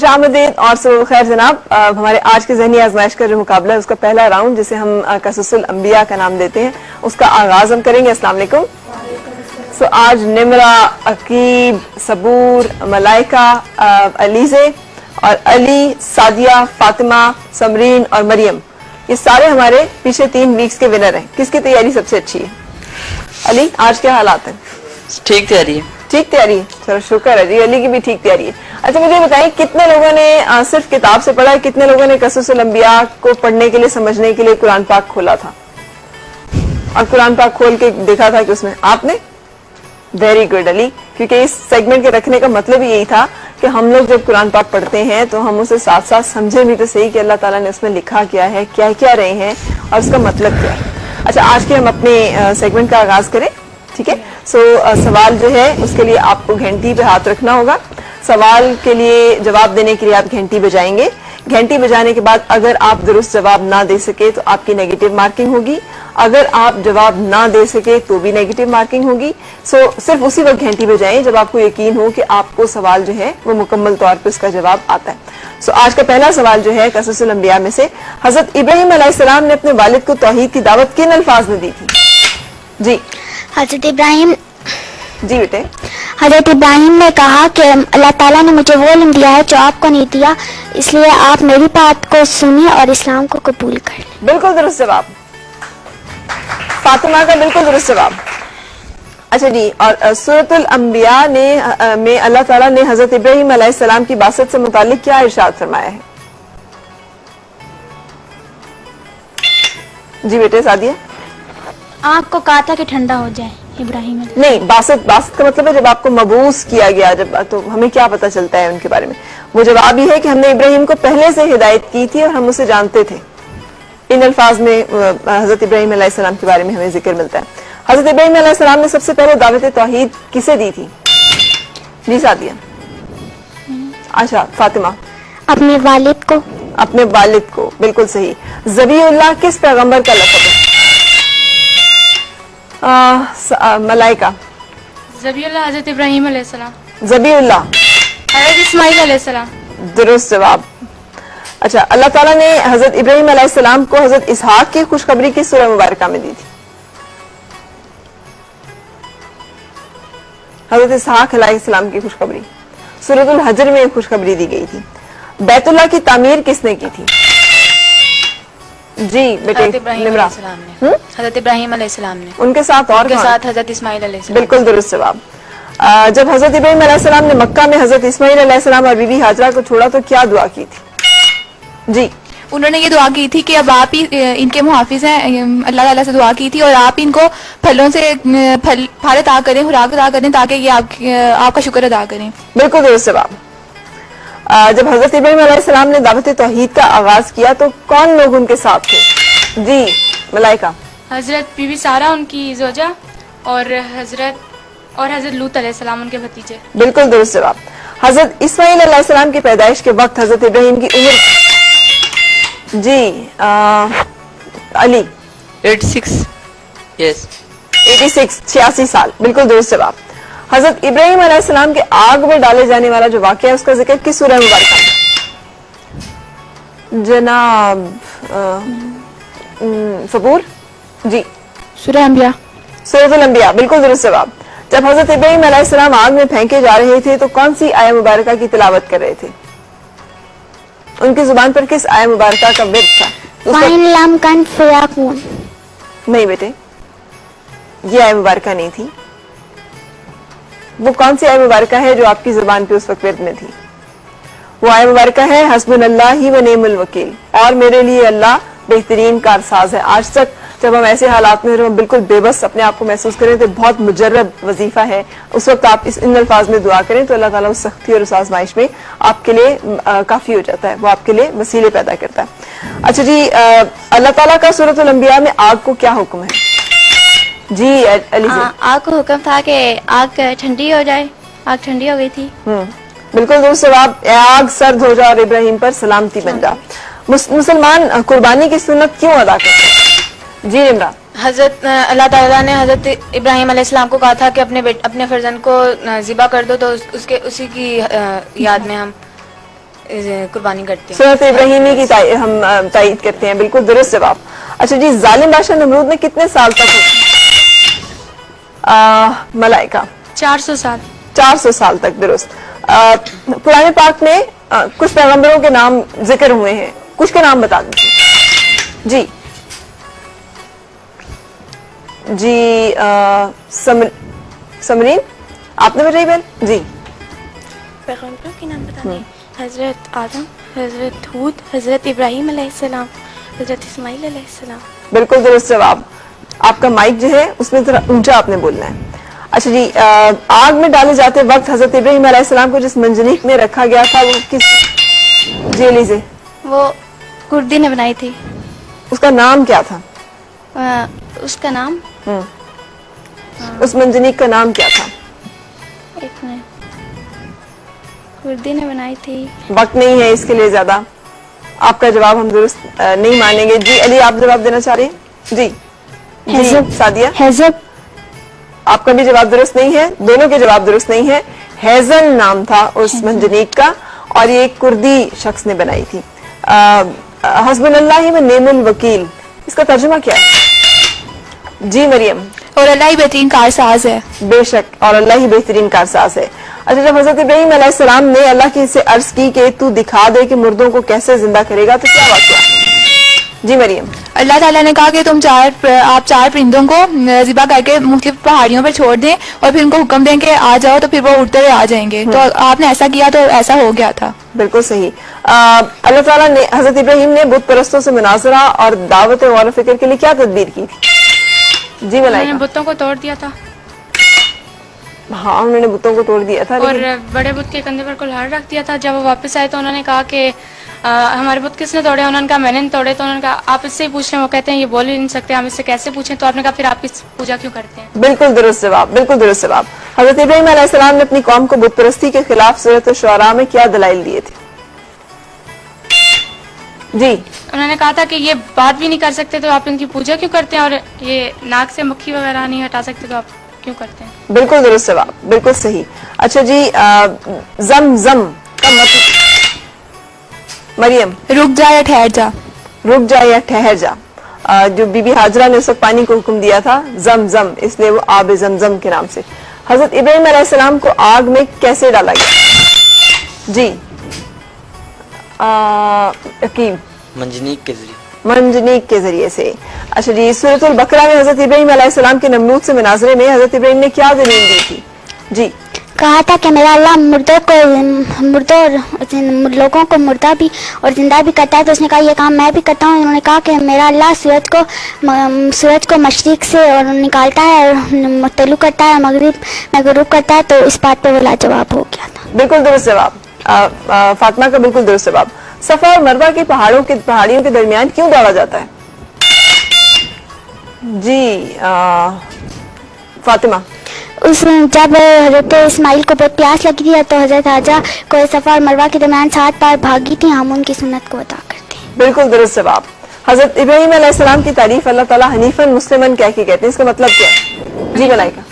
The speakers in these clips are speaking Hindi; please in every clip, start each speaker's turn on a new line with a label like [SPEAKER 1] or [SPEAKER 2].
[SPEAKER 1] खुशामदीद और सुबह खैर जनाब। हमारे आज के ज़हनी आजमाइश का जो मुकाबला है उसका पहला राउंड जिसे हम कसुसुल अंबिया का नाम देते हैं उसका आगाज हम करेंगे। अस्सलाम वालेकुम। आज निमरा, अकीब, सबूर, मलाइका, अलीज़े और अली, सादिया, फातिमा, समरीन और मरियम ये सारे हमारे पिछले 3 वीक्स के विनर हैं। किसकी तैयारी सबसे अच्छी है? अली, आज क्या हालात है?
[SPEAKER 2] ठीक तैयारी है।
[SPEAKER 1] ठीक तैयारी है, चलो शुक्र है जी, अली की भी ठीक तैयारी है। अच्छा मुझे बताएं कितने लोगों ने सिर्फ किताब से पढ़ा है, कितने लोगों ने कसुसुल अंबिया को पढ़ने के लिए समझने के लिए कुरान पाक खोला था और कुरान पाक खोल के देखा था कि उसमें आपने? वेरी गुड अली, क्योंकि इस सेगमेंट के रखने का मतलब यही था कि हम लोग जब कुरान पाक पढ़ते हैं तो हम उसे साथ साथ समझे भी तो सही कि अल्लाह ताला ने उसमें लिखा क्या है, क्या क्या रहे हैं और उसका मतलब क्या है। अच्छा आज के हम अपने सेगमेंट का आगाज करें, ठीक है। सवाल जो है उसके लिए आपको घंटी पे हाथ रखना होगा। सवाल के लिए जवाब देने के लिए आप घंटी बजाएंगे। घंटी बजाने के बाद अगर आप दुरुस्त जवाब ना दे सके तो आपकी नेगेटिव मार्किंग होगी, अगर आप जवाब ना दे सके तो भी नेगेटिव मार्किंग होगी। सिर्फ उसी वक्त घंटी बजाएं जब आपको यकीन हो कि आपको सवाल जो है वो मुकम्मल तौर पर उसका जवाब आता है। आज का पहला सवाल जो है कसुसुल अंबिया में से, हजरत इब्राहिम अलैहिस्सलाम ने अपने वालिद को तौहीद की दावत किन अल्फाज में दी थी? जी
[SPEAKER 3] हजरत इब्राहिम
[SPEAKER 1] जी बेटे।
[SPEAKER 3] हजरत इब्राहिम ने कहा कि अल्लाह ताला ने मुझे वो इल्म दिया है जो आपको नहीं दिया, इसलिए आप मेरी बात को सुनिए और इस्लाम को कबूल कर लें।
[SPEAKER 1] बिल्कुल दुरुस्त जवाब, फातिमा का बिल्कुल दुरुस्त जवाब। अच्छा जी, और सूरतुल अंबिया ने में अल्लाह ताला ने हजरत इब्राहिम अलैहिस्सलाम की बासत से मुतालिक क्या इरशाद फरमाया है? जी बेटे सादिया।
[SPEAKER 4] आग को कहा था कि ठंडा हो जाए इब्राहिम।
[SPEAKER 1] नहीं, बासत का मतलब है जब आपको मबूस किया गया, जब तो हमें क्या पता चलता है उनके बारे में? वो जवाब ही है कि हमने इब्राहिम को पहले से हिदायत की थी और हम उसे जानते थे। इन अल्फाज में हजरत इब्राहिम अलैहिस्सलाम के बारे में हमें जिक्र मिलता है। हजरत इब्राहिम अलैहिस्सलाम ने सबसे पहले दावत तौहीद किसे दी थी? जी सादिया। अच्छा फातिमा।
[SPEAKER 3] अपने वालिद को।
[SPEAKER 1] अपने वालिद को, बिल्कुल सही। ज़बीउल्लाह किस पैगंबर का लक़ब है? मलाइका।
[SPEAKER 4] ज़बीउल्लाह हज़रत इब्राहीम अलैहिस्सलाम।
[SPEAKER 1] ज़बीउल्लाह
[SPEAKER 4] हज़रत इस्माइल अलैहिस्सलाम।
[SPEAKER 1] दुरुस्त जवाब। अच्छा, अल्लाह ताला ने हजरत इब्राहिम अलैहिस्सलाम को हजरत इसहाक की खुशखबरी किस सूरह मुबारका में दी थी? हजरत इसहाक अलैहिस्सलाम की खुशखबरी सूरतुल हजर में खुशखबरी दी गई थी। बैतुल्लाह की तामीर किसने की थी? जी बेटे निमरा।
[SPEAKER 4] हज़रत इब्राहीम अलैहिस्सलाम ने।
[SPEAKER 1] उनके साथ और
[SPEAKER 4] उनके साथ हज़रत इस्माइल अलैहिस्सलाम।
[SPEAKER 1] बिल्कुल दुरुस्त जवाब। जब हजरत इब्राहिम अलैहिस्सलाम ने मक्का में हजरत इस्माइल अलैहिस्सलाम और बीबी हाजरा को छोड़ा तो क्या दुआ की थी? जी
[SPEAKER 4] उन्होंने ये दुआ की थी कि अब आप ही इनके मुहाफिज हैं, अल्लाह ताला से दुआ की थी और आप इनको फलों से फल अता करें, खुराक अता करें ताकि ये आपका शुक्र अदा करें।
[SPEAKER 1] बिल्कुल दुरुस्त जवाब। जब हजरत इब्राहिम अलैहिस्सलाम ने दावत तौहीद का आगाज किया तो कौन लोग उनके साथ थे? जी मलाइका।
[SPEAKER 4] हजरत बीबी सारा उनकी जोजा और हजरत लूत अलैहिस्सलाम उनके भतीजे।
[SPEAKER 1] बिल्कुल दुरुस्त जवाब। हजरत इस्माइल अलैहिस्सलाम की पैदाइश के वक्त हजरत इब्राहिम की उम्र? जी अली।
[SPEAKER 2] 86 यस
[SPEAKER 1] 86 86 साल, बिल्कुल दुरुस्त जवाब। हजरत इब्राहिम अलैहिस्सलाम के आग में डाले जाने वाला जो वाक़या है उसका जिक्र किस सूरह मुबारका में? जनाब सबूर। जी
[SPEAKER 4] सूरह अंबिया।
[SPEAKER 1] सूरतुल अंबिया, बिल्कुल दुरुस्त जवाब। जब हजरत इब्राहिम अलैहिस्सलाम आग में फेंके जा रहे थे तो कौन सी आया मुबारका की तिलावत कर रहे थे? उनकी जुबान पर किस आया मुबारका का विर्द था? नहीं बेटे, ये आया मुबारका नहीं थी। वो कौन सी आया मुबारका है जो आपकी जुबान पे उस वक्त विर्द में थी? वो आया मुबारका है हस्बुनल्लाहि व निअमल वकील, और मेरे लिए अल्लाह बेहतरीन कारसाज है। आज तक जब हम ऐसे हालात में हम बिल्कुल बेबस अपने आप को महसूस करें तो बहुत मुजर्रब वजीफा है, उस वक्त आप इन अल्फाज में दुआ करें तो अल्लाह ताला उस सख्ती और उस आजमाइश में आपके लिए काफी हो जाता है, वो आपके लिए वसीले पैदा करता है। अच्छा जी, अल्लाह ताला का सूरतुल अंबिया में आग को क्या हुक्म है? जी अली।
[SPEAKER 3] आग को हुक्म था कि आग ठंडी हो जाए, आग ठंडी हो गई थी।
[SPEAKER 1] बिल्कुल दुरुस्त जवाब। आग सर्द हो जा और इब्राहिम पर सलामती बन जा। मुसलमान कुर्बानी की सुन्नत क्यों अदा करते हैं? जी निमरा।
[SPEAKER 4] हजरत अल्लाह ताला ने हजरत इब्राहिम अलैहिस्सलाम को कहा था कि अपने फर्जंद को ज़िबा कर दो, तो उसी की याद में हम
[SPEAKER 5] कुर्बानी करते हैं।
[SPEAKER 1] सूरत इब्राहिमी की हम तायीद करते हैं, बिल्कुल दुरुस्त जवाब। अच्छा जी, जालिम बादशाह नमरूद ने कितने साल तक मलाइका
[SPEAKER 5] 400 साल।
[SPEAKER 1] 400 साल तक, दुरुस्त। कुरान पाक में कुछ पैगंबरों के नाम जिक्र हुए हैं, कुछ के नाम बता दीजिए। जी जी, समरीन आपने बताई बहन जी।
[SPEAKER 6] पैगंबरों के नाम बताने, हजरत आदम, हजरत हूद, हजरत इब्राहिम अलैहिस्सलाम, हजरत इस्माइल अलैहिस्सलाम।
[SPEAKER 1] बिल्कुल दुरुस्त जवाब। आपका माइक जो है उसमें थोड़ा ऊंचा आपने बोलना है। अच्छा जी, आग में डाले जाते वक्त हजरत इब्राहिम अलैहिस्सलाम को जिस मंजनीक में रखा गया था वो किस जेली से?
[SPEAKER 6] वो कुर्दी ने बनाई थी।
[SPEAKER 1] उसका नाम क्या था?
[SPEAKER 6] उसका नाम,
[SPEAKER 1] उस मंजनीक का नाम क्या था?
[SPEAKER 6] एक मिनट, कुर्दी ने बनाई थी।
[SPEAKER 1] वक्त नहीं है इसके लिए ज्यादा, आपका जवाब हम दुरुस्त नहीं मानेंगे। जी अली, आप जवाब देना चाह रहे हैं? जी
[SPEAKER 3] हेज़ब।
[SPEAKER 1] सादिया,
[SPEAKER 3] हेज़ब।
[SPEAKER 1] आपका भी जवाब दुरुस्त नहीं है, दोनों के जवाब दुरुस्त नहीं है। हेजल नाम था उस मंजनीक का और ये एक कुर्दी शख्स ने बनाई थी। हस्बुनल्लाह व नेमुल वकील, इसका तर्जुमा क्या है? जी मरियम।
[SPEAKER 4] और अल्लाह ही बेहतरीन कारसाज है।
[SPEAKER 1] बेशक, और अल्लाह ही बेहतरीन कारसाज है। अच्छा, जब हजरत इब्राहीम अलैहिस्सलाम ने अल्लाह की से अर्ज की कि तू दिखा दे कि मुर्दों को कैसे जिंदा करेगा, तो क्या वाक़या? जी मरियम।
[SPEAKER 4] अल्लाह ताला ने कहा कि आप चार परिंदों को ज़िबा करके मुख्तलिफ पहाड़ियों पर छोड़ दें और फिर उनको हुक्म दें कि आ जाओ, तो फिर वो उड़ते हुए आ जाएंगे। तो आपने ऐसा किया तो ऐसा हो गया था।
[SPEAKER 1] बिल्कुल सही। अल्लाह ताला ने हजरत इब्राहीम ने बुत परस्तों से मुनाजरा और दावत गौर फिक्र के लिए क्या तदबीर की थी? जी मलाइका।
[SPEAKER 5] बुतों को तोड़ दिया था
[SPEAKER 1] हाँ, उन्होंने बुतों को तोड़ दिया था,
[SPEAKER 5] और
[SPEAKER 1] लेकिन
[SPEAKER 5] बड़े बुत के कंधे पर कुल्हाड़ रख दिया था। जब वो वापस आए तो उन्होंने कहा कि हमारे बुत किसने तोड़े? उन्होंने कहा मैंने नहीं तोड़े। तो उन्होंने कहा आप इससे ही पूछ लें। वो कहते हैं ये बोल ही नहीं सकते, हम इससे कैसे पूछें? तो आपने कहा फिर आप इस पूजा क्यों करते हैं?
[SPEAKER 1] बिल्कुल दुरुस्त जवाब, बिल्कुल दुरुस्त जवाब। हजरत इब्राहीम अलैहिस्सलाम ने अपनी कौम को बुत परस्ती के खिलाफ सूरत शुअरा में क्या दलाइल दिए थे? जी
[SPEAKER 5] उन्होंने कहा था कि ये बात भी नहीं कर सकते तो आप इनकी पूजा क्यों करते हैं, और ये नाक से मक्खी वगैरह नहीं हटा सकते तो आप क्यों करते हैं?
[SPEAKER 1] बिल्कुल दुरुस्त जवाब, बिल्कुल सही। अच्छा जी, जम का मतलब? मरियम।
[SPEAKER 4] रुक जा या ठहर जा।
[SPEAKER 1] रुक जा या ठहर जा। जो बीबी हाजरा ने उस वक्त पानी को हुक्म दिया था जम, इसलिए वो आब जमजम के नाम से। हजरत इब्राहीम अलैहिस्सलाम को आग में कैसे डाला गया? जी यकीन।
[SPEAKER 2] मंजनीक के जरिए।
[SPEAKER 1] मंजनीक के जरिए से। अच्छा जी, सूरतुल बकरा में हजरत इब्राहीम अलैहिस्सलाम के नमरूद से मुनाजरे में हजरत इब्राहीम ने क्या दलील दी थी? जी
[SPEAKER 3] कहा था कि मेरा अल्लाह मुर्दों और लोगों को मुर्दा भी और जिंदा भी करता है। तो उसने कहा ये काम मैं भी करता हूँ। उन्होंने कहा कि मेरा अल्लाह सूरज को मशरिक से और निकालता है और तलु करता है, मगरिब में गुरूब करता है। तो इस बात पे वो लाजवाब हो गया था।
[SPEAKER 1] बिल्कुल दुरुस्त जवाब फातिमा का, बिल्कुल दुरुस्त जवाब। सफा और मरवा की पहाड़ियों के दरमियान क्यों दौड़ा जाता है? जी फातिमा।
[SPEAKER 3] जब हजरत इस्माइल को बहुत प्यास लगी थी तो हजरत हाजा को सफा और मरवा के दरमियान 7 बार भागी थी। हम उनकी सुन्नत को अदा करते हैं। बिल्कुल
[SPEAKER 1] दुरुस्त जवाब। हजरत इब्राहीम अलैहिस्सलाम की तारीफ अल्लाह ताला हनीफन मुस्लिमन क्या की कहते हैं, इसका मतलब क्या है? जी मलाइका।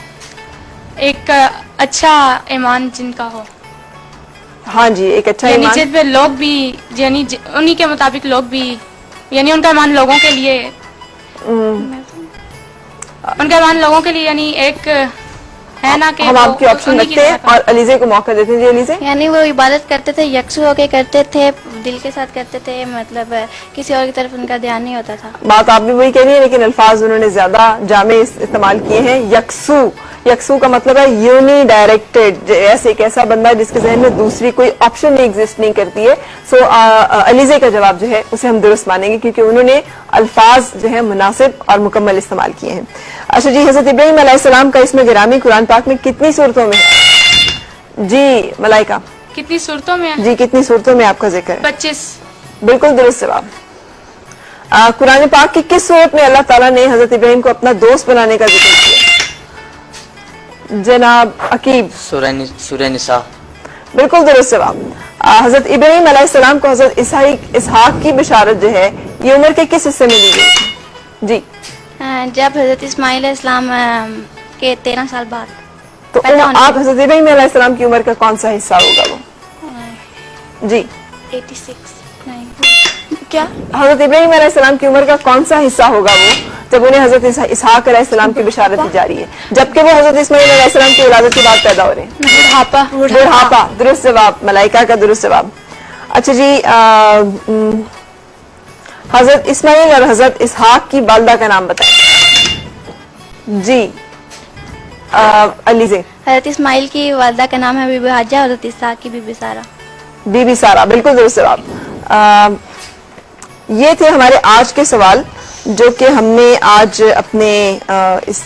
[SPEAKER 5] एक अच्छा ईमान जिनका हो।
[SPEAKER 1] हाँ जी, एक अच्छा
[SPEAKER 5] यानी
[SPEAKER 1] ईमान।
[SPEAKER 5] जिस पे लोग भी यानी उन्हीं के मुताबिक लोग भी, यानी उनका ईमान लोगों के लिए, उनका ईमान लोगों के लिए, यानी एक है ना कि
[SPEAKER 1] हम आपके ऑप्शन रखते हैं और अलीजे को मौका देते हैं। जी अलीजे।
[SPEAKER 6] यानी वो इबादत करते थे, यकसू होके करते थे, दिल के साथ करते थे, मतलब किसी और की तरफ उनका ध्यान नहीं होता था।
[SPEAKER 1] बात आप भी वही कह रही है, लेकिन अल्फाज उन्होंने ज्यादा जामे इस्तेमाल किए हैं। यकसू का मतलब है यूनी डायरेक्टेड, ऐसे एक ऐसा बंदा जिसके जहन में दूसरी कोई ऑप्शन नहीं एग्जिस्ट नहीं करती है। सो अलीजे का जवाब जो है उसे हम दुरुस्त मानेंगे क्योंकि उन्होंने अल्फाज जो है मुनासिब और मुकम्मल इस्तेमाल किए हैं। अच्छा जी, हजरत इब्राहीम अलैहिस्सलाम का इसमें गिरामी कुरान पाक में कितनी सूरतों में है? जी मलाइका।
[SPEAKER 5] कितनी सूरतों में?
[SPEAKER 1] जी कितनी सूरतों में आपका जिक्र है?
[SPEAKER 5] 25।
[SPEAKER 1] बिल्कुल दुरुस्त जवाब। कुरान पाक की किस सूरत में अल्लाह ताला ने हजरत इब्राहीम को अपना दोस्त बनाने का जिक्र किया? जनाब अकीब।
[SPEAKER 2] सूरह निसा।
[SPEAKER 1] बिल्कुल दुरुस्त जवाब। हजरत इब्राहीम अलैहिस्सलाम को हजरत इसहाक की बिशारत जो है ये उम्र के किस हिस्से में दी गई? जी
[SPEAKER 6] जब हजरत इस्माइल इस्लाम के 13 साल बाद।
[SPEAKER 1] तो आप हजरत इब्राहीम अलैहिस्सलाम की उम्र का कौन सा हिस्सा होगा वो? जी
[SPEAKER 6] 86 नहीं क्या
[SPEAKER 1] हजरत इब्राहीम अलैहिस्सलाम की उम्र का कौन सा हिस्सा होगा वो जब उन्हें हजरत इसहाक अलैहिस्सलाम की बिशारत दी जा रही है, जबकि वो हजरत इस्माइल अलैहिस्सलाम की औलाद के बाद पैदा हो रहे हैं? बुढ़ापा। दुरुस्त जवाब, मलाइका का दुरुस्त जवाब। अच्छा जी, हजरत इस्माइल और हजरत इसहाक की वालिदा का नाम बताएं जी। अली से।
[SPEAKER 6] हज़रत इस्माइल की वालिदा का नाम है बीबी हाजा, हज़रत इसहाक की बीबी सारा।
[SPEAKER 1] बीबी सारा, बिल्कुल दुरुस्त जवाब। ये थे हमारे आज के सवाल जो कि हमने आज अपने इस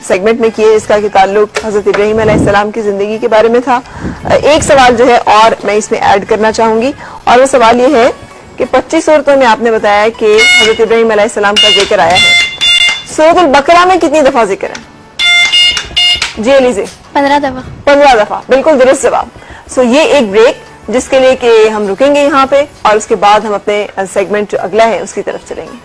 [SPEAKER 1] सेगमेंट में किए, इसका कि ताल्लुक हजरत इब्राहीम अलैहिस्सलाम की जिंदगी के बारे में था। एक सवाल जो है और मैं इसमें ऐड करना चाहूंगी, और वो सवाल ये है कि 25 सूरतों में आपने बताया कि हजरत इब्राहीम अलैहिस्सलाम का जिक्र आया है। सूरतुल बकरा में कितनी दफा जिक्र है? जी अली से।
[SPEAKER 6] 15 दफा।
[SPEAKER 1] 15 दफा, बिल्कुल दुरुस्त जवाब। सो ये एक ब्रेक जिसके लिए कि हम रुकेंगे यहाँ पे, और उसके बाद हम अपने सेगमेंट जो अगला है उसकी तरफ चलेंगे।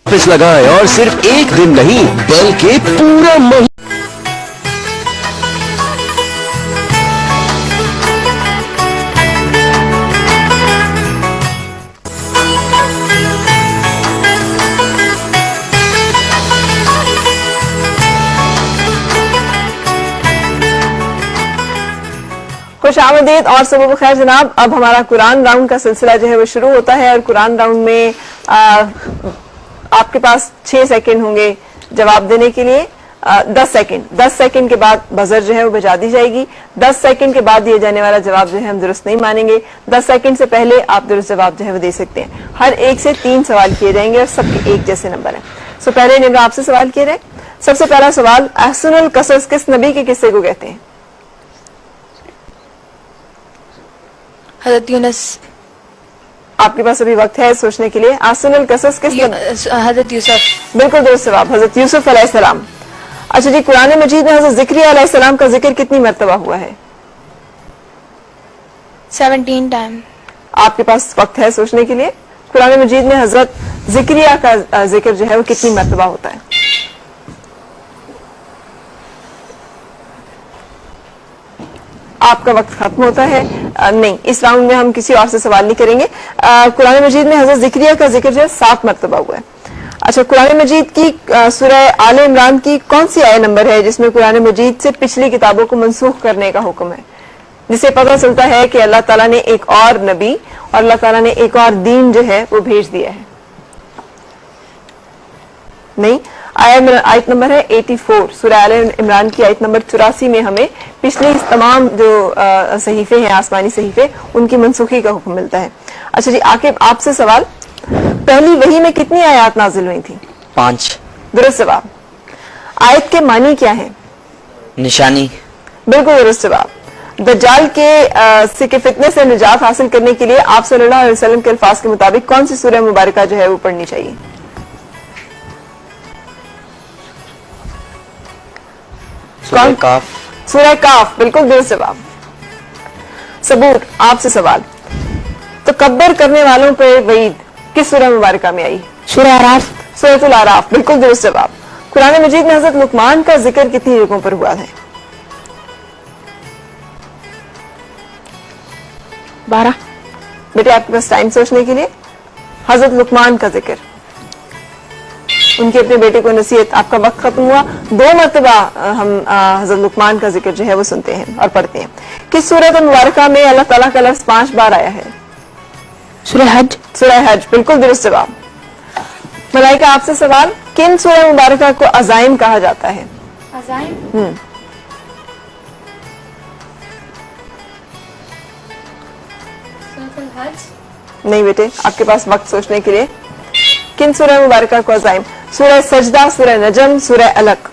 [SPEAKER 7] वापस लगाएं और सिर्फ एक दिन नहीं बल्कि पूरा महीना।
[SPEAKER 1] खुशामदीद और सुबह बखैर जनाब। अब हमारा कुरान राउंड का सिलसिला जो है वो शुरू होता है, और कुरान राउंड में आपके पास 6 सेकंड होंगे जवाब देने के लिए। 10 सेकंड के बाद बजर जो है वो बजा दी जाएगी। 10 सेकंड के बाद दिए जाने वाला जवाब जो है हम दुरुस्त नहीं मानेंगे। 10 सेकंड से पहले आप दुरुस्त जवाब जो है वो दे सकते हैं। हर एक से 3 सवाल किए जाएंगे और सबके एक जैसे नंबर है। सो पहले निम्रा आपसे सवाल किए जाए। सबसे पहला सवाल, अहसनुल कसस किस नबी के किस्से को कहते हैं?
[SPEAKER 4] हजरत यूनुस।
[SPEAKER 1] आपके पास अभी वक्त है सोचने के लिए। अहसनुल कसस किस
[SPEAKER 4] हजरत यूसुफ।
[SPEAKER 1] बिल्कुल दुरुस्त जवाब, हजरत यूसुफ अलैहिस्सलाम। अच्छा जी, कुरान मजीद में हजरत ज़िक्रिया अलैहिस्सलाम का जिक्र कितनी मर्तबा हुआ है?
[SPEAKER 6] 17 टाइम।
[SPEAKER 1] आपके पास वक्त है सोचने के लिए। कुरान मजीद में हजरत ज़िक्रिया का जिक्र जो है वो कितनी मर्तबा होता है? आपका वक्त खत्म होता है। नहीं, इस राउंड में हम किसी और से सवाल नहीं करेंगे। कुरान मजीद में हजरत ज़िक्रिया का जिक्र जो है 7 मर्तबा हुआ है। अच्छा, कुरान मजीद की सूरह आले इमरान की कौन सी आयत नंबर है जिसमें कुरान मजीद से पिछली किताबों को मनसूख करने का हुक्म है, जिससे पता चलता है कि अल्लाह ताला ने एक और नबी और अल्लाह ताला ने एक और दीन जो है वो भेज दिया है? नहीं, आयत नंबर है 84। सूरह आले इमरान की आयत नंबर 84 में हमें पिछले तमाम जो सहीफे हैं, आसमानी सहीफे, उनकी मनसूखी का हुक्म मिलता है। अच्छा जी, आके आपसे सवाल, पहली वही में कितनी आयत नाजिल हुई थी?
[SPEAKER 2] 5।
[SPEAKER 1] दुरुस्त जवाब। आयत के मानी क्या है?
[SPEAKER 2] निशानी।
[SPEAKER 1] बिल्कुल दुरुस्त जवाब। दज्जाल के फितने से निजात हासिल करने के लिए आप सल्लल्लाहु अलैहि वसल्लम के अल्फाज के मुताबिक कौन सी सूरह मुबारका जो है वो पढ़नी चाहिए?
[SPEAKER 2] सूरह काफ।
[SPEAKER 1] सूरह काफ, बिल्कुल दुरुस्त जवाब। सबूर, आपसे सवाल, तो कब्बर करने वालों पर वईद किस सूरह मुबारका में आई?
[SPEAKER 3] सूरह आराफ।
[SPEAKER 1] सूरह आराफ, बिल्कुल दुरुस्त जवाब। कुरान मजीद में हजरत लुकमान का जिक्र कितनी जगहों पर हुआ है?
[SPEAKER 3] 12।
[SPEAKER 1] बेटे आपके पास टाइम सोचने के लिए। हजरत लुकमान का जिक्र, उनके अपने बेटे को नसीहत। आपका वक्त खत्म हुआ। 2 मरतबा हम हजरत लुकमान का जिक्र जो है वो सुनते हैं और पढ़ते हैं। किस सूरत मुबारका में अल्लाह ताला का लफ्ज़ 5 बार आया है?
[SPEAKER 3] सूरह हज।
[SPEAKER 1] सूरह हज, बिल्कुल दुरुस्त जवाब। मलाइका आपसे सवाल, किन सूरह मुबारका को अज़ाइम कहा जाता है?
[SPEAKER 5] अज़ाइम। सूरह हज।
[SPEAKER 1] नहीं बेटे, आपके पास वक्त सोचने के लिए। किन सूरह मुबारका को अज़ाइम? सूरह सजदा, सूरह नजम, सूरह अलक।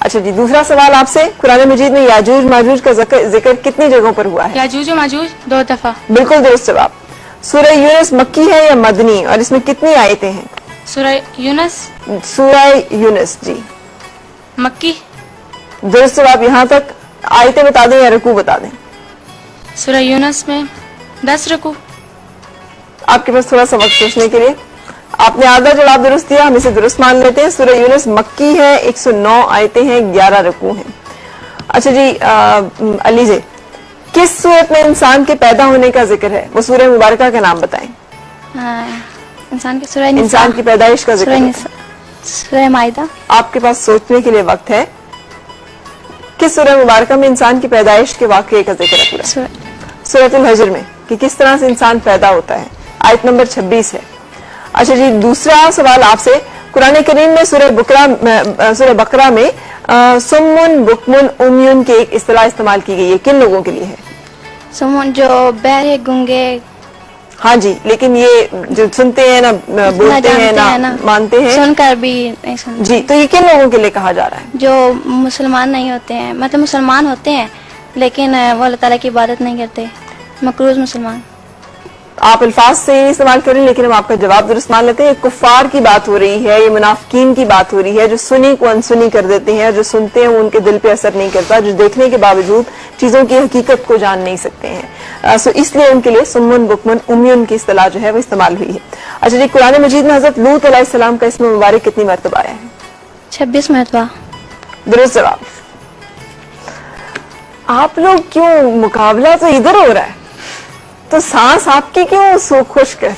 [SPEAKER 1] अच्छा जी, दूसरा सवाल आपसे, कुरान मजीद में याजूज माजूज का जिक्र कितनी जगहों पर हुआ है?
[SPEAKER 5] याजूज माजूज 2 दफा।
[SPEAKER 1] बिल्कुल दुरुस्त जवाब। सूरह यूनुस मक्की है या मदनी, और इसमें कितनी आयतें हैं?
[SPEAKER 5] सूरह यूनुस।
[SPEAKER 1] सूरह यूनुस जी
[SPEAKER 5] मक्की।
[SPEAKER 1] दुरुस्त जवाब। यहाँ तक आयतें बता दें या रुकू बता दें?
[SPEAKER 5] सूरह यूनुस में 10 रुकू।
[SPEAKER 1] आपके पास थोड़ा सा वक्त सोचने के लिए। आपने आधा जवाब दुरुस्त दिया, हम इसे दुरुस्त मान लेते हैं। सूरह यूनुस मक्की है, 109 आयतें हैं, 11 रुकू हैं। अच्छा जी, अली जी, किस सूरत में इंसान के पैदा होने का जिक्र है? वो सूरह मुबारका का नाम बताएं।
[SPEAKER 6] इंसान की सूरह
[SPEAKER 1] इंसान की पैदाइश का जिक्र है।
[SPEAKER 6] सूरह माइदा।
[SPEAKER 1] आपके पास सोचने के लिए वक्त है। किस सूरह मुबारका में इंसान की पैदाइश के वाकये का जिक्र है? पूरा सूरतुल हजर में कि किस तरह से इंसान पैदा होता है, आयत नंबर 26 है। अच्छा जी, दूसरा सवाल आपसे, कुरान करीम में सूरह बकरा में सुम्मुन बुकमुन उम्युन की एक इस्तिलाह इस्तेमाल की गई है, किन लोगों के लिए है?
[SPEAKER 6] सुम्मुन जो बहरे गूंगे।
[SPEAKER 1] हाँ जी, लेकिन ये जो सुनते हैं ना, बोलते हैं ना, मानते हैं,
[SPEAKER 6] सुनकर भी नहीं सुनते
[SPEAKER 1] जी, तो ये किन लोगों के लिए कहा जा रहा है?
[SPEAKER 6] जो मुसलमान नहीं होते हैं, मतलब मुसलमान होते हैं लेकिन वो अल्लाह ताला की इबादत नहीं करते, मकरूज मुसलमान।
[SPEAKER 1] आप अल्फाज से ही इस्तेमाल करें, लेकिन हम आपका जवाब दुरुस्त मान लेते हैं। कुफ्फार की बात हो रही है, ये मुनाफिकीन की बात हो रही है, जो सुनी को अनसुनी कर देते हैं, जो सुनते हैं वो उनके दिल पे असर नहीं करता, जो देखने के बावजूद चीजों की हकीकत को जान नहीं सकते हैं। सो इसलिए उनके लिए सुम्मुन बुकमुन उम्युन की इस्तिलाह जो है वो इस्तेमाल हुई है। अच्छा जी, कुरान मजीद में हजरत लूत अलैहिस्सलाम का इस्म मुबारक कितनी मरतबा आया है?
[SPEAKER 6] 26 मरतबा।
[SPEAKER 1] दुरुस्त जवाब। आप लोग क्यों, मुकाबला तो इधर हो रहा है, तो सांस आपकी क्यों सो खुश्क है?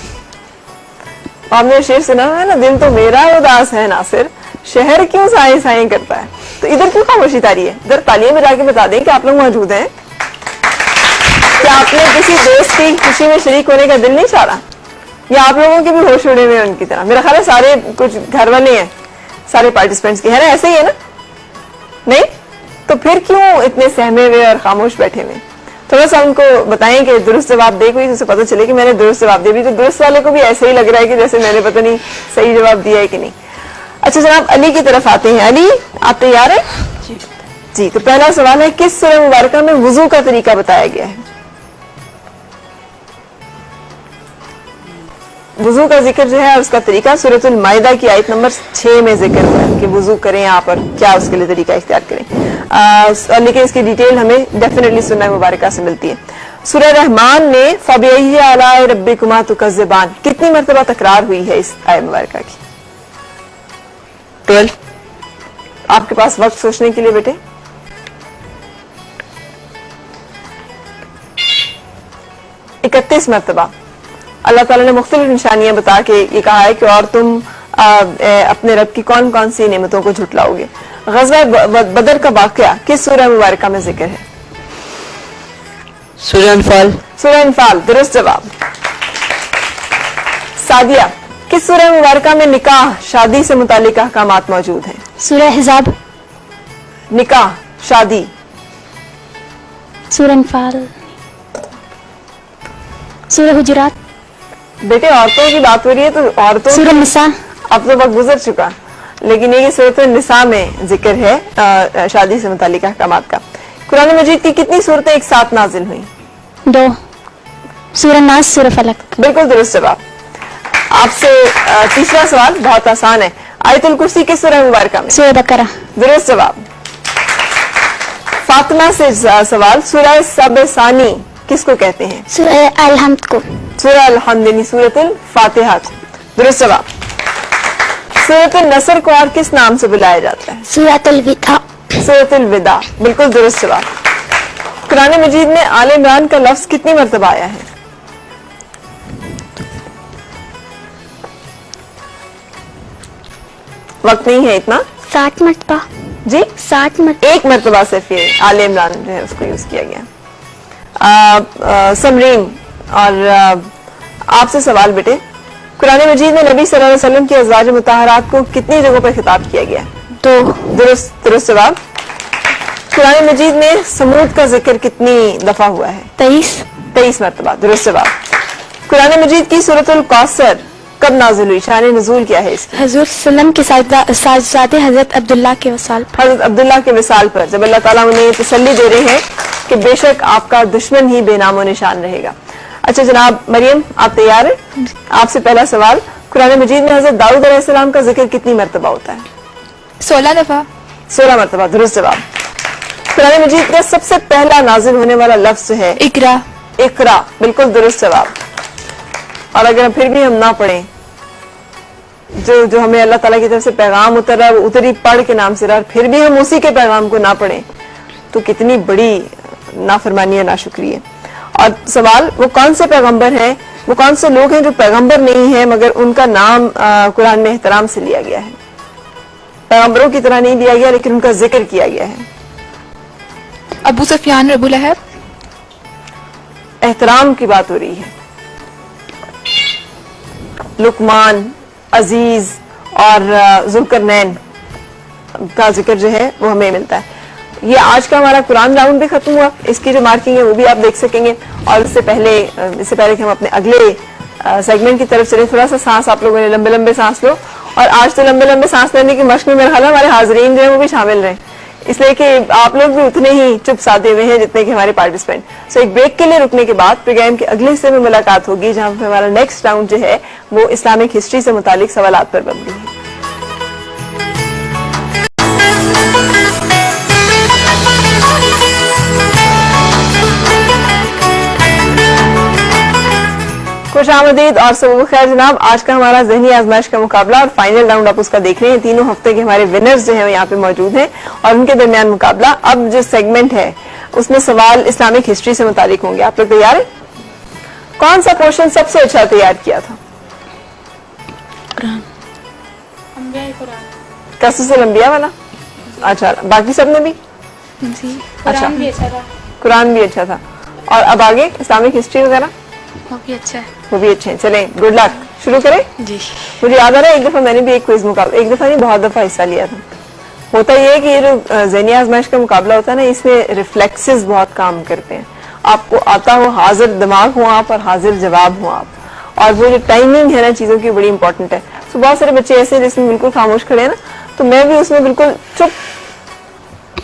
[SPEAKER 1] आपने शेर सुना है ना, दिल तो मेरा उदास है नासिर, शहर क्यों साए साए करता है। तो इधर क्यों खामोशी तारी है? इधर तालियां में जाके बता दें कि आप लोग मौजूद हैं। क्या आपने किसी दोस्त की खुशी में शरीक होने का दिल नहीं चाह रहा? या आप लोगों के भी होश उड़े हुए हैं उनकी तरह? मेरा ख्याल है सारे कुछ घर वाले हैं, सारे पार्टिसिपेंट्स के, है ना? ऐसे ही है ना? नहीं तो फिर क्यों इतने सहमे हुए और खामोश बैठे हुए? थोड़ा सा उनको बताएं कि दुरुस्त जवाब दे, कोई उसे पता चले कि मैंने दुरुस्त जवाब दिया। भी तो दुरुस्त वाले को भी ऐसे ही लग रहा है कि जैसे मैंने पता नहीं सही जवाब दिया है कि नहीं। अच्छा जनाब, अली की तरफ आते हैं। अली, आप तैयार हैं? जी, तो पहला सवाल है, किस सूरह मुबारका में वुजू का तरीका बताया गया है? वुजू का जिक्र जो है उसका तरीका सूरतुल माइदा की आयत नंबर 6 में जिक्र है कि वुजू करें आप और क्या उसके लिए तरीका इख्तियार करें। लेकिन इसकी डिटेल हमें डेफिनेटली सुन्नह मुबारका से मिलती है। सूरह रहमान में फबिअय्यि आलाइ रब्बिकुमा तुकज़्ज़िबान कितनी मरतबा तकरार हुई है इस आयत मुबारका की? 12। आपके पास वक्त सोचने के लिए बेटे। इकतीस मरतबा अल्लाह ताला ने मुख्तलिफ निशानियां बता के ये कहा है कि और तुम अपने रब की कौन कौन सी नेमतों को झुटलाओगे। ग़ज़वा बदर का वाक़या किस सूरह मुबारका में जिक्र है?
[SPEAKER 2] सूरह अनफाल।
[SPEAKER 1] सूरह अनफाल, दुरुस्त जवाब। सादिया, किस सूरह मुबारका में निकाह शादी से मुतालिक अहकामात मौजूद हैं?
[SPEAKER 3] सूरह हिजाब।
[SPEAKER 1] निकाह, शादी।
[SPEAKER 3] सूरह अनफाल। सूरह हुजुरात।
[SPEAKER 1] बेटे औरतों की बात हो रही है तो औरतों
[SPEAKER 3] सूरह निसा।
[SPEAKER 1] अब तो वक्त गुजर चुका, लेकिन ये सूरत निसा में जिक्र है शादी से मुतालिक अहकामात का। कुरान मजीद की कितनी सूरतें एक साथ नाजिल हुई?
[SPEAKER 3] 2। सूरह नास, सूरह फलक।
[SPEAKER 1] बिल्कुल दुरुस्त जवाब। आपसे तीसरा सवाल बहुत आसान है। आयतुल कुर्सी किस सूरह मुबारका में?
[SPEAKER 3] सूरह बकरा।
[SPEAKER 1] दुरुस्त जवाब। फातिमा से सवाल, सूरह सबसानी किसको कहते हैं?
[SPEAKER 3] सूरह अल-हम्द को।
[SPEAKER 1] सूरह अल-हम्द यानी सूरतुल फातिहा को। दुरुस्त जवाब। सूरतुल नसर को और किस नाम से बुलाया जाता है?
[SPEAKER 3] सूरतुल विदा।
[SPEAKER 1] सूरतुल विदा, बिल्कुल दुरुस्त जवाब। कुरान मजीद में आले इमरान का लफ्ज कितनी मरतबा आया है? वक्त नहीं है इतना।
[SPEAKER 3] 60 मरतबा।
[SPEAKER 1] जी
[SPEAKER 3] 60 मरतबा।
[SPEAKER 1] एक मरतबा सिर्फ ये आले इमरान जो है उसको यूज किया गया। समरीन, और आपसे सवाल बेटे, कुरान मजीद में नबी सल्लल्लाहु अलैहि वसल्लम की अज़वाज मुताहरात को कितनी जगहों पर खिताब किया गया?
[SPEAKER 3] 2।
[SPEAKER 1] दुरुस्त जवाब। कुरान मजीद में समूद का जिक्र कितनी दफा हुआ है? 23 मरतबा। दुरुस्त जवाब। कुरान मजीद की सूरतुल कौसर कब नाज़िल हुई? शान नुज़ूल क्या है इसकी?
[SPEAKER 6] हजूर सल्लम के साथ हजरत अब्दुल्ला के वसाल पर।
[SPEAKER 1] हजरत अब्दुल्ला के विसाल पर, जब अल्लाह ताला उन्हें तसल्ली दे रहे हैं कि बेशक आपका दुश्मन ही बेनामो निशान रहेगा। अच्छा जनाब मरियम, आप तैयार हैं? आपसे पहला सवाल, कुरान मजीद में हजरत दाऊद अलैहिस्सलाम का जिक्र कितनी मरतबा होता है?
[SPEAKER 4] 16 दफा।
[SPEAKER 1] 16 मरतबा। दुरुस्त जवाब। कुरान मजीद का सबसे पहला नाजिल होने वाला लफ्ज है?
[SPEAKER 4] इकरा।
[SPEAKER 1] इकरा, बिल्कुल दुरुस्त जवाब। और अगर फिर भी हम ना पढ़ें जो हमें अल्लाह ताला की तरफ से पैगाम उतर रहा है वो उतरी पढ़ के नाम से रहा, फिर भी हम उसी के पैगाम को ना पढ़ें तो कितनी बड़ी नाफरमानी है, नाशुक्री है। और सवाल, वो कौन से पैगंबर हैं, वो कौन से लोग हैं जो पैगंबर नहीं है मगर उनका नाम कुरान में एहतराम से लिया गया है, पैगंबरों की तरह नहीं लिया गया लेकिन उनका जिक्र किया गया है।
[SPEAKER 4] अबू सुफियान, अबू लहब।
[SPEAKER 1] एहतराम की बात हो रही है। लुकमान, अजीज और जुल्करनैन का जिक्र जो है वो हमें मिलता है। ये आज का हमारा कुरान राउंड भी खत्म हुआ, इसकी जो मार्किंग है वो भी आप देख सकेंगे। और इससे पहले कि हम अपने अगले सेगमेंट की तरफ चले, थोड़ा सा सांस आप लोगों ने लंबे लंबे सांस लो। और आज तो लंबे लंबे सांस लेने की मश्क में मेरा ख्याल है हमारे हाजरीन जो है वो भी शामिल रहे, इसलिए कि आप लोग भी उतने ही चुप साधे हुए हैं जितने कि हमारे पार्टिसिपेंट। सो एक ब्रेक के लिए रुकने के बाद प्रोग्राम के अगले हिस्से में मुलाकात होगी जहां पर हमारा नेक्स्ट राउंड जो है वो इस्लामिक हिस्ट्री से मुतालिक सवालात पर मबनी है। खुशामदीद और सुबह खैर जनाब। आज का हमारा ज़हनी आजमाइश का मुकाबला और फाइनल राउंड आप उसका देख रहे हैं। तीनों हफ्ते के हमारे विनर्स जो हैं यहाँ पे मौजूद हैं और उनके दरमियान मुकाबला। अब जो सेगमेंट है उसमें सवाल इस्लामिक हिस्ट्री से मुतालिक होंगे। आप लोग तैयार हैं? कौन सा क्वेश्चन सबसे अच्छा तैयार किया था? कसस अल-अंबिया वाला। अच्छा, बाकी सब ने भी?
[SPEAKER 5] जी, कुरान भी अच्छा था।
[SPEAKER 1] कुरान भी अच्छा था। और अब आगे इस्लामिक हिस्ट्री वगैरह
[SPEAKER 5] वो भी अच्छा है।
[SPEAKER 1] वो भी अच्छे हैं। चलें, गुड लक। शुरू करें?
[SPEAKER 5] जी।
[SPEAKER 1] मुझे याद आ रहा है एक दफा मैंने भी एक क्विज मुकाबला, एक दफा नहीं बहुत दफा हिस्सा लिया था। होता यह है कि ये जो ज़हनी आजमाइश का मुकाबला होता है ना, इसमें रिफ्लेक्सेस बहुत काम करते हैं। आपको आता हो, हाजिर दिमाग हो आप और हाजिर जवाब हो आप, और वो जो टाइमिंग है ना चीजों की बड़ी इंपॉर्टेंट है। तो बहुत सारे बच्चे ऐसे हैं जिसमें बिल्कुल खामोश खड़े हैं ना, तो मैं भी उसमें बिल्कुल चुप,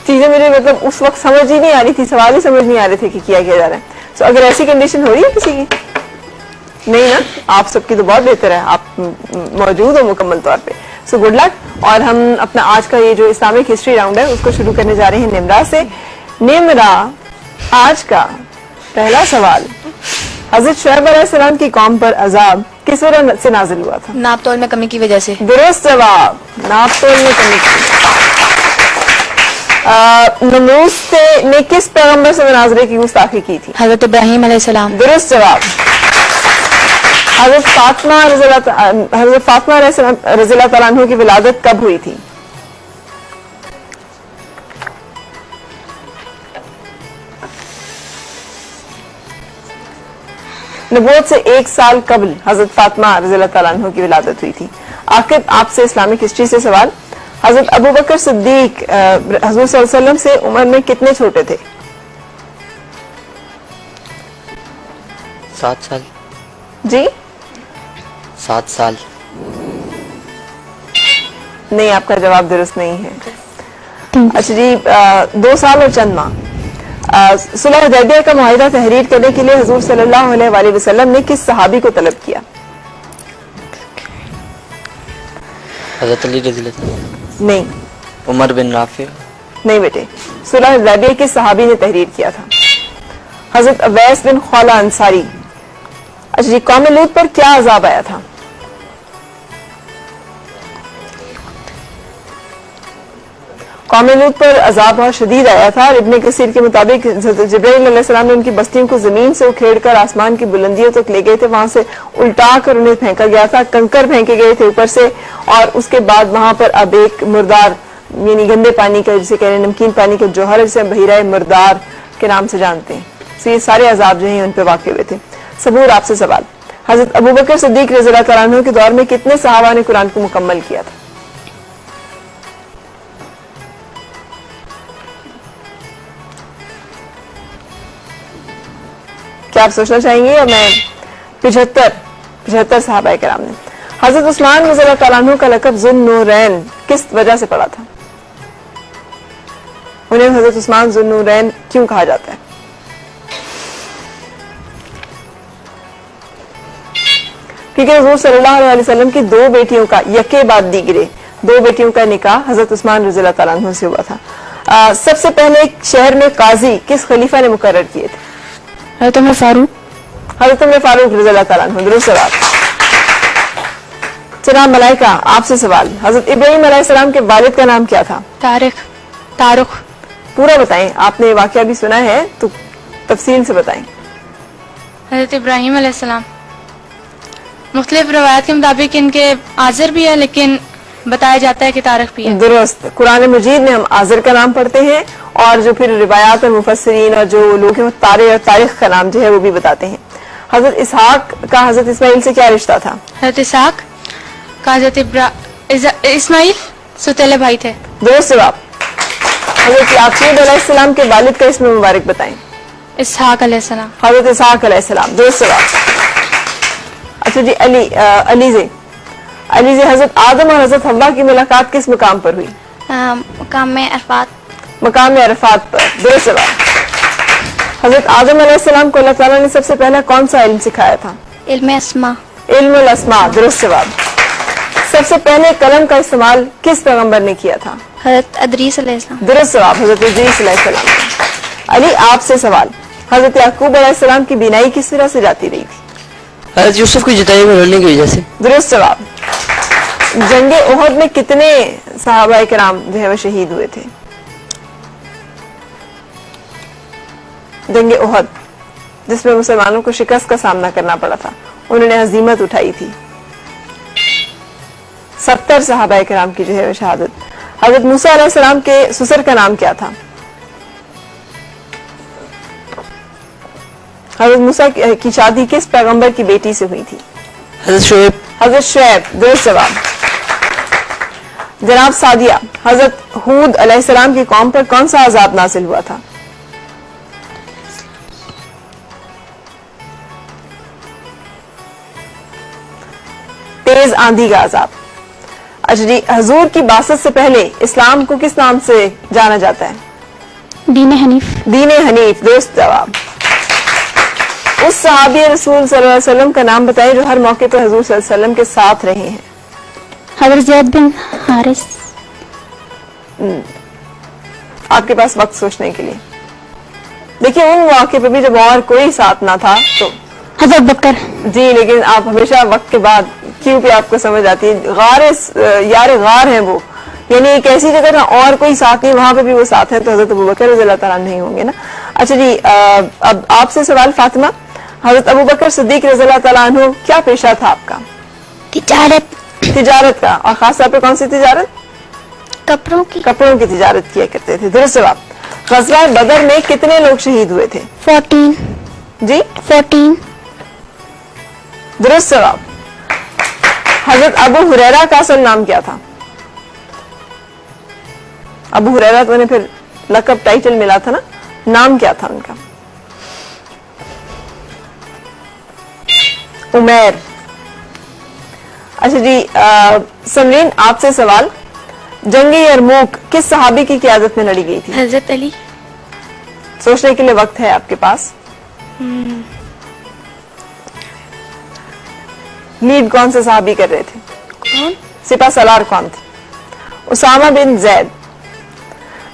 [SPEAKER 1] चीजें मुझे मतलब उस वक्त समझ ही नहीं आ रही थी, सवाल ही समझ नहीं आ रहे थे कि किया क्या जा रहा है। तो अगर ऐसी कंडीशन हो रही है किसी की? नहीं ना, आप सबकी तो बहुत बेहतर है, आप मौजूद हो मुकम्मल तौर पे। So good luck. और हम अपना आज का ये जो इस्लामिक हिस्ट्री राउंड है उसको शुरू करने जा रहे हैं निमरा से। निमरा, आज का पहला सवाल, हजरत शुएब अलैहिस्सलाम की कौम पर अजाब किस वजह से नाजिल हुआ था?
[SPEAKER 8] नापतोल में कमी की वजह से।
[SPEAKER 1] दुरुस्त जवाब, नापतोल में कमी की। नमरूज ने किस पैगंबर से मुनाजरे की गुस्ताखी की थी?
[SPEAKER 8] हजरत इब्राहीम अलैहिस्सलाम।
[SPEAKER 1] दुरुस्त जवाब। हजरत फातिमा रज़ियल्लाहु तआला अन्हा की विलादत कब हुई थी? नबूवत से 1 साल कबल हजरत फातिमा रज़ियल्लाहु तआला अन्हा की विलादत हुई थी। आखिर आपसे इस्लामिक हिस्ट्री से सवाल, हजरत अबू बकर सिद्दीक हज़रत सल्लल्लाहु अलैहि वसल्लम से उम्र में कितने छोटे थे?
[SPEAKER 2] 7 साल।
[SPEAKER 1] जी
[SPEAKER 2] 7 साल।
[SPEAKER 1] नहीं, आपका जवाब दुरुस्त नहीं है। अच्छा जी, 2 साल और चंद माह। सुलह हुदैबिया का मुआहिदा तहरीर करने के लिए हुजूर सल्लल्लाहु अलैहि वसल्लम ने किस सहाबी को तलब किया?
[SPEAKER 2] हजरत अली रज़ियल्लाहु अन्हु।
[SPEAKER 1] नहीं।
[SPEAKER 2] उमर बिन राफी।
[SPEAKER 1] नहीं बेटे, सुलह हुदैबिया किस सहाबी ने तहरीर किया था? हजरत अवैस बिन खौला अंसारी। अच्छा जी, कौम लूत पर क्या अजाब आया था? कौम लूत पर अजाब बहुत शदीद आया था। इब्ने कसीर के मुताबिक जिब्राइल अलैहिस्सलाम ने उनकी बस्तियों को जमीन से उखेड़कर आसमान की बुलंदियों तक ले गए थे, वहां से उल्टा कर उन्हें फेंका गया था, कंकर फेंके गए थे ऊपर से, और उसके बाद वहां पर अब एक मुर्दार यानी गंदे पानी का, जिसे कह रहे हैं नमकीन पानी का जौहर, जिसे बहिरा मुर्दार के नाम से जानते हैं। तो ये सारे अजाब जो है उन पर वाक़ हुए थे। सबूर, आपसे सवाल, हजरत अबू बकर सिद्दीक रज़ियल्लाहु तआला अन्हु के दौर में कितने सहाबा ने कुरान को मुकम्मल किया था? क्या आप सोचना चाहेंगे? और मैं 75 सहाबा किराम ने। हजरत उस्मान रज़ियल्लाहु तआला अन्हु का लक़ब ज़ुन्नूरैन किस वजह से पड़ा था? उन्हें हजरत उस्मान ज़ुन्नूरैन क्यों कहा जाता है? क्योंकि हुज़ूर सल्लल्लाहु अलैहि वसल्लम की 2 बेटियों का यके बाद दीगरे 2 बेटियों का निकाह हजरत उस्मान रज़ियल्लाहु तआला अन्हु से हुआ था। सबसे पहले शहर में काजी किस खलीफा ने मुकर्रर किए थे?
[SPEAKER 8] हजरत उमर फारूक।
[SPEAKER 1] हजरत उमर फारूक रज़ियल्लाहु तआला अन्हु। दुरुस्त जवाब। जनाब मलाइका, आपसे सवाल, हजरत इब्राहिम अलैहिस्सलाम के वालिद का नाम क्या था?
[SPEAKER 5] तारुख।
[SPEAKER 1] पूरा बताएं, आपने वाकया भी सुना है तो तफसील से बताएं।
[SPEAKER 5] हजरत इब्राहिम अलैहिस्सलाम, मुख्तलिफ रवायत के मुताबिक इनके आज़र भी है, लेकिन बताया जाता है कि तारिक भी है।
[SPEAKER 1] दुरुस्त। कुरान मजीद में हम आज़र का नाम पढ़ते हैं और जो फिर रिवायात और मुफस्सिरीन और जो लोग हैं वो तारे और तारीख का नाम जो है वो भी बताते हैं। हजरत इसहाक का हजरत इस्माइल से क्या रिश्ता था?
[SPEAKER 5] हजरत इसहाक का हजरत इस्माइल सौतेले भाई थे।
[SPEAKER 1] दुरुस्त जवाब। हजरत याकूब अलैहिस्सलाम के वालिद का इस्म मुबारक बताएं।
[SPEAKER 5] इसहाक अलैहिस्सलाम।
[SPEAKER 1] हजरत इसहाक अलैहिस्सलाम। दुरुस्त जवाब। अच्छा जी, अली से हजरत आदम और हजरत हव्वा की मुलाकात किस मुकाम पर हुई?
[SPEAKER 3] मकाम में अरफात।
[SPEAKER 1] मकाम में अरफात पर। दुरुस्त जवाब। हजरत आदम अलैहिस्सलाम को अल्लाह ताला ने सबसे पहला कौन सा इल्म सिखाया था?
[SPEAKER 3] इल्म अस्मा।
[SPEAKER 1] इल्मुल अस्मा। दुरुस्त जवाब। सबसे पहले कलम का इस्तेमाल किस पैगंबर ने किया था?
[SPEAKER 3] हज़रत अदरीस अलैहिस्सलाम।
[SPEAKER 1] दुरुस्त जवाब। हजरत इदरीस अलैहिस्सलाम। अली, आपसे सवाल, हजरत याकूब अलैहिस्सलाम की बीनाई किस तरह से जाती रही थी?
[SPEAKER 2] हजरत यूसुफ की जुताई में रोने की वजह से।
[SPEAKER 1] दुरुस्त जवाब। जंगे ओहद में कितने सहाबा किराम जो है वो शहीद हुए थे? जंगे ओहद जिसमें मुसलमानों को शिकस्त का सामना करना पड़ा था, उन्होंने हजीमत उठाई थी। 70 सहाबा किराम की जो है वो शहादत। हजरत मूसा अलैहिस्सलाम के ससुर का नाम क्या था? हजरत मूसा की शादी किस पैगंबर की बेटी से हुई थी?
[SPEAKER 2] हजरत शुएब।
[SPEAKER 1] हजरत शुएब। दुरुस्त जवाब। जनाब सादिया, हजरत हूद अलैहिस्सलाम की कौम पर कौन सा अजाब नाजिल हुआ था? तेज आंधी का अजाब। अच्छा जी, हजूर की बासत से पहले इस्लाम को किस नाम से जाना जाता है?
[SPEAKER 3] दीन हनीफ।
[SPEAKER 1] दीन हनीफ। दुरुस्त जवाब। उस सहाबी रसूल सल्लल्लाहु अलैहि वसल्लम का नाम बताएं जो हर मौके पर हजूर सल्लल्लाहु अलैहि वसल्लम के साथ रहे हैं।
[SPEAKER 3] हज़रत ज़ैद बिन हारिस।
[SPEAKER 1] आपके पास वक्त सोचने के लिए। देखिए, उन मौके पर भी जब और कोई साथ ना था तो
[SPEAKER 3] हज़रत बकर।
[SPEAKER 1] जी, लेकिन आप हमेशा वक्त के बाद क्यों भी आपको समझ आती है। यार गार है वो, यानी एक ऐसी जगह ना और कोई साथ नहीं, वहां पे भी वो साथ है, तो हजरत अबू बकर रज़ियल्लाहु ताला नहीं होंगे ना। अच्छा जी, अब आपसे सवाल फातिमा, हजरत अबू बकर सिद्दीक रज़ियल्लाहु ताला अन्हु क्या पेशा था आपका? तिजारत का। और खास तौर पर कौन सी तिजारत?
[SPEAKER 3] कपड़ों
[SPEAKER 1] की तिजारत किया करते थे। दुरुस्त जवाब। ग़ज़वा बदर में कितने लोग शहीद हुए थे?
[SPEAKER 3] 14।
[SPEAKER 1] जी
[SPEAKER 3] 14।
[SPEAKER 1] दुरुस्त जवाब। हजरत अबू हुरैरा का असल नाम क्या था? अबू हुरैरा तो उन्हें फिर लकब टाइटल मिला था ना, नाम क्या था उनका? उमैर। अच्छा जी, समरीन, आपसे सवाल, जंगे यरमूक किस सहाबी की क़ियादत में लड़ी गई थी?
[SPEAKER 6] हजरत अली।
[SPEAKER 1] सोचने के लिए वक्त है आपके पास। लीड कौन से सहाबी कर रहे थे?
[SPEAKER 6] कौन?
[SPEAKER 1] सिपा सलार कौन थे? उसामा बिन जैद।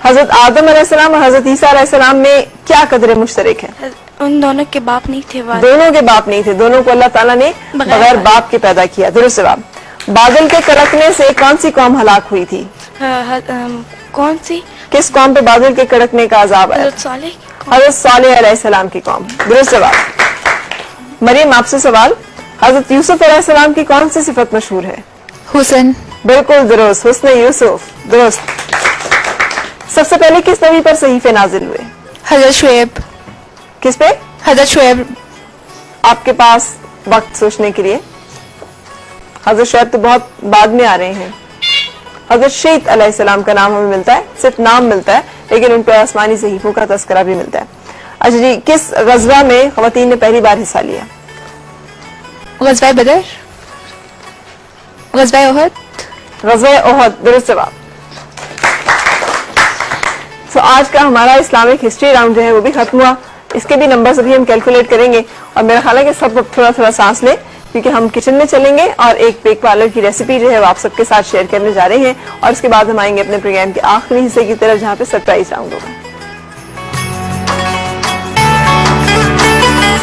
[SPEAKER 1] हजरत आदम अलैहिस्सलाम और हजरत ईसा अलैहिस्सलाम में क्या कदर मुश्तरक है?
[SPEAKER 6] उन दोनों के बाप नहीं थे।
[SPEAKER 1] दोनों के बाप नहीं थे, दोनों को अल्लाह ताला ने बगैर बाप के पैदा किया। दुरुस्त जवाब। बादल के कड़कने से कौन सी कौम हलाक हुई थी?
[SPEAKER 6] कौन सी?
[SPEAKER 1] किस कौम पे बादल के कड़कने का अजाब आया? हजरत सालेह अलैहिस्सलाम की कौम। दुरुस्त जवाब। मरियम, आपसे सवाल, हजरत यूसुफ अलैहिस्सलाम की कौन सी सिफत मशहूर है?
[SPEAKER 4] हुसन।
[SPEAKER 1] बिल्कुल दुरुस्त, हुस्न यूसुफ। दुरुस्त। सबसे पहले किस नबी पर सहीफे नाजिल हुए?
[SPEAKER 4] हजरत शुएब।
[SPEAKER 1] किस पे?
[SPEAKER 4] हजरत शुएब।
[SPEAKER 1] आपके पास वक्त सोचने के लिए। हजरत शुएब तो बहुत बाद में आ रहे हैं। हजरत शीत अलैहिस्सलाम का नाम हमें मिलता है, सिर्फ नाम मिलता है, लेकिन उन पर आसमानी सहीफों का तस्करा भी मिलता है। अच्छा जी, किस ग़ज़वा में ख़वातीन ने पहली बार हिस्सा लिया?
[SPEAKER 4] ग़ज़वा बदर। ग़ज़वा ओहद।
[SPEAKER 1] ग़ज़वा ओहद। दुरुस्त जवाब। तो आज का हमारा इस्लामिक हिस्ट्री राउंड जो है वो भी खत्म हुआ। इसके भी नंबर्स अभी हम कैलकुलेट करेंगे और मेरा ख्याल है कि सब थोड़ा थोड़ा सांस लें, क्योंकि हम किचन में चलेंगे और एक बेक पार्लर की रेसिपी जो है वो आप सबके साथ शेयर करने जा रहे हैं, और इसके बाद हम आएंगे अपने प्रोग्राम के आखिरी हिस्से की तरफ, जहाँ पे सरप्राइज राउंड होगा।